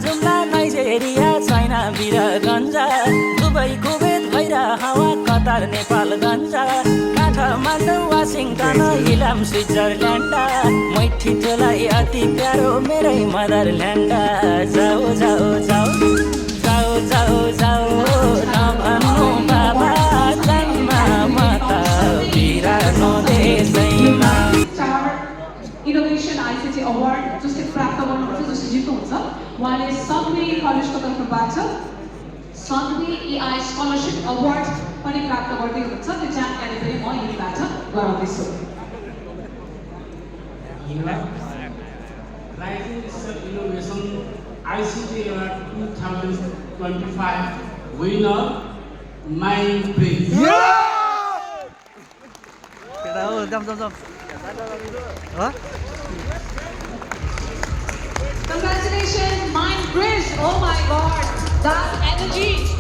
Jumla Nigeria China Birgunj Dubai Kuwait Bhairahawa Qatar Nepalgunj Kathmandu Washington Ilam Switzerland मैठी टोलाई अति प्यारो मेरै मदरल्यान्ड जाऊ जाऊ जाऊ जाऊ जाऊ जाऊ नभन्नु बाबा जन्म म त बिरानो देशैमा इनोभेसन आइसिटी अवार्ड जसले प्राप्त गर्नुहुन्छ जसले जित्नुहुन्छ उहाँले सन्वे कलेजको तर्फबाट सन्वे एआई स्कलरसिप अवार्ड पनि प्राप्त गर्दै हुनुहुन्छ त्यो जानकारी पनि म यहीँबाट गराउँदैछु Rising Research Innovation ICT Award 2025 winner Mindbridge. Congratulations, Mindbridge! Oh my God, that energy!